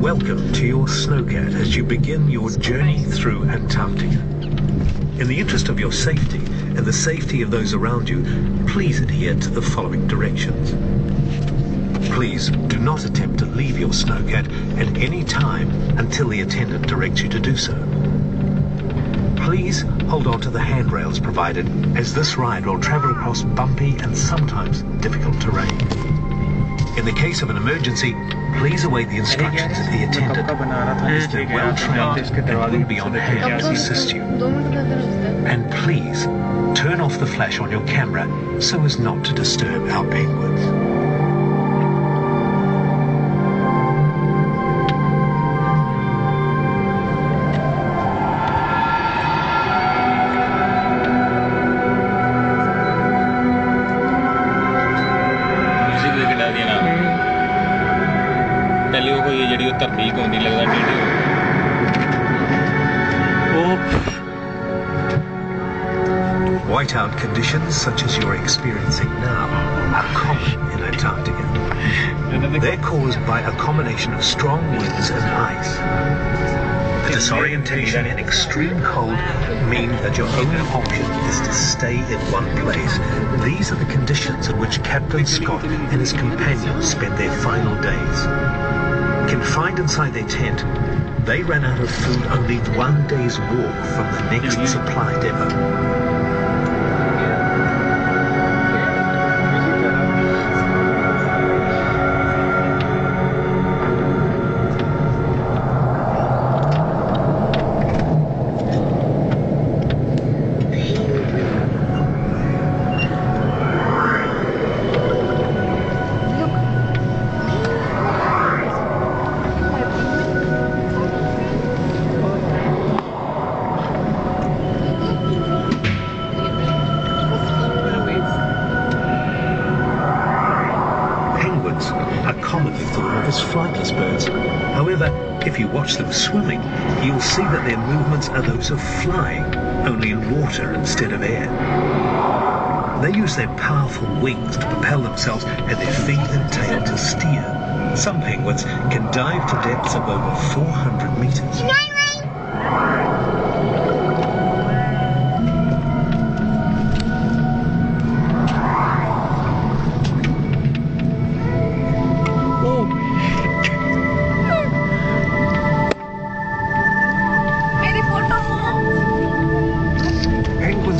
Welcome to your snowcat as you begin your journey through Antarctica. In the interest of your safety and the safety of those around you, please adhere to the following directions. Please do not attempt to leave your snowcat at any time until the attendant directs you to do so. Please hold on to the handrails provided, as this ride will travel across bumpy and sometimes difficult terrain. In the case of an emergency, please await the instructions of the attendant, as they're well trained and will be on hand to assist you. And please turn off the flash on your camera so as not to disturb our penguins. Whiteout conditions such as you're experiencing now are common in Antarctica. They're caused by a combination of strong winds and ice. Disorientation and extreme cold mean that your only option is to stay in one place. These are the conditions in which Captain Scott and his companions spent their final days. Confined inside their tent, they ran out of food only 1 day's walk from the next supply depot. Flightless birds. However, if you watch them swimming, you'll see that their movements are those of flying, only in water instead of air. They use their powerful wings to propel themselves and their feet and tail to steer. Some penguins can dive to depths of over 400 meters.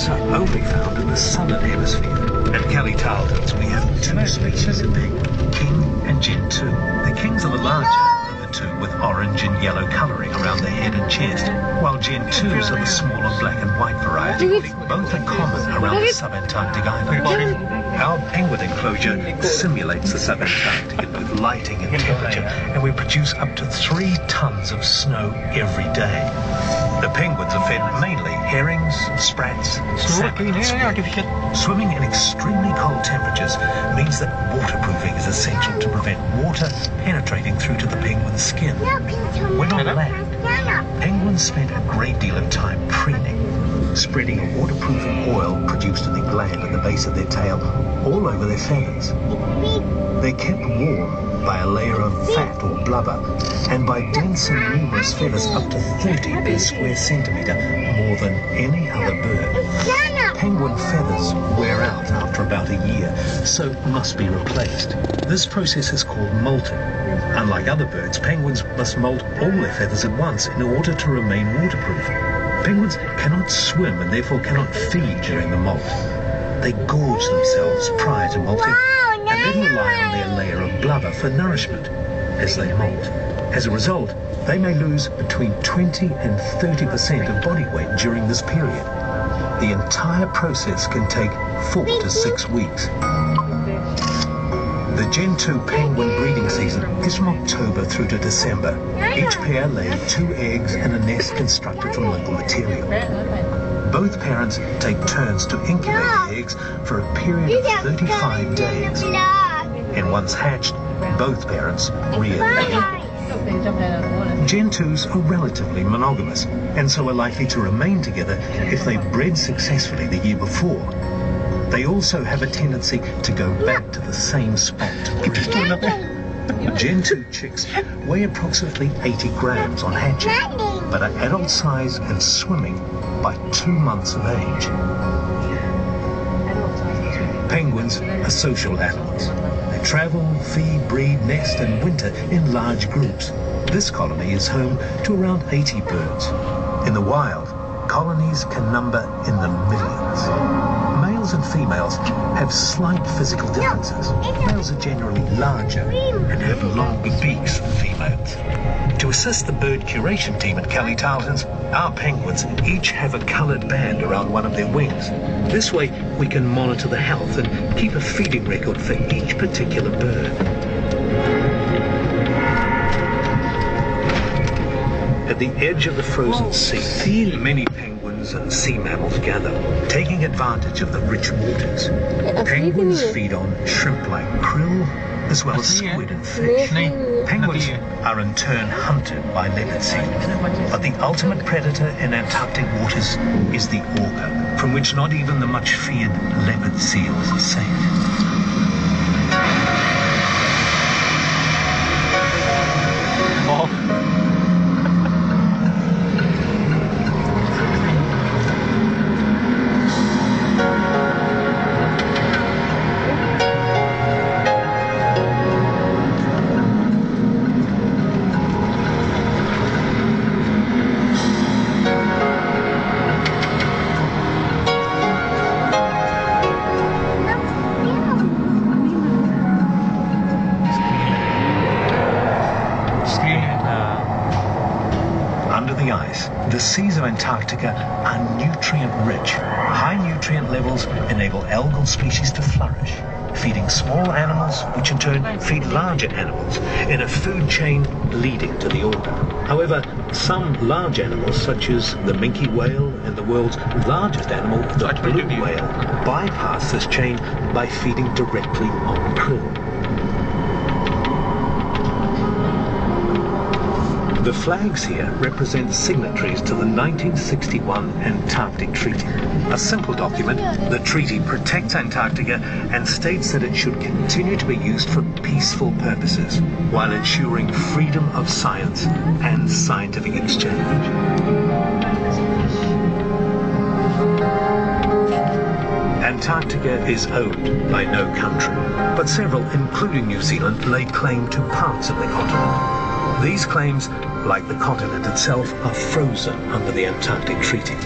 Are only found in the southern hemisphere. At Kelly Tarleton's we have two species of penguin, king and gentoo. The kings are the larger of the two, with orange and yellow colouring around the head and chest, while gentoos are the smaller black and white variety. Both are common around the subantarctic islands. Our penguin enclosure simulates the subantarctic in both lighting and temperature, and we produce up to 3 tons of snow every day. The penguins are fed mainly herrings, sprats, salmon and squid. Swimming in extremely cold temperatures means that waterproofing is essential to prevent water penetrating through to the penguin's skin. When on land, penguins spend a great deal of time preening, spreading a waterproofing oil produced in the gland at the base of their tail all over their feathers. They're kept warm by a layer of fat or blubber, and by dense and numerous feathers up to 30 per square centimetre, more than any other bird. Penguin feathers wear out after about a year, so must be replaced. This process is called molting. Unlike other birds, penguins must molt all their feathers at once in order to remain waterproof. Penguins cannot swim and therefore cannot feed during the molt. They gorge themselves prior to molting, and then rely on their layer of blubber for nourishment as they molt. As a result, they may lose between 20 and 30% of body weight during this period. The entire process can take 4 to 6 weeks. The gentoo penguin breeding season is from October through to December. Each pair lay 2 eggs in a nest constructed from local material. Both parents take turns to incubate the eggs for a period of 35 days. And once hatched, both parents rear the young. Gentoos are relatively monogamous, and so are likely to remain together if they bred successfully the year before. They also have a tendency to go back to the same spot to breed. Gen 2 chicks weigh approximately 80 grams on hatching, but are adult size and swimming by 2 months of age. Penguins are social animals. They travel, feed, breed, nest and winter in large groups. This colony is home to around 80 birds. In the wild, colonies can number in the millions. Males and females have slight physical differences. Males are generally larger and have longer beaks than females. To assist the bird curation team at Kelly Tarleton's, our penguins each have a coloured band around one of their wings. This way we can monitor the health and keep a feeding record for each particular bird. At the edge of the frozen sea, many penguins and sea mammals gather, taking advantage of the rich waters. Penguins feed on shrimp like krill, as well as squid and fish. Penguins are in turn hunted by leopard seals. But the ultimate predator in Antarctic waters is the orca, from which not even the much feared leopard seals are safe. Under the ice, the seas of Antarctica are nutrient-rich. High nutrient levels enable algal species to flourish, feeding small animals, which in turn feed larger animals, in a food chain leading to the orca. However, some large animals, such as the minke whale and the world's largest animal, the blue whale, bypass this chain by feeding directly on krill. The flags here represent signatories to the 1961 Antarctic Treaty. A simple document, the treaty protects Antarctica and states that it should continue to be used for peaceful purposes, while ensuring freedom of science and scientific exchange. Antarctica is owned by no country, but several, including New Zealand, lay claim to parts of the continent. These claims, like the continent itself, are frozen under the Antarctic Treaty.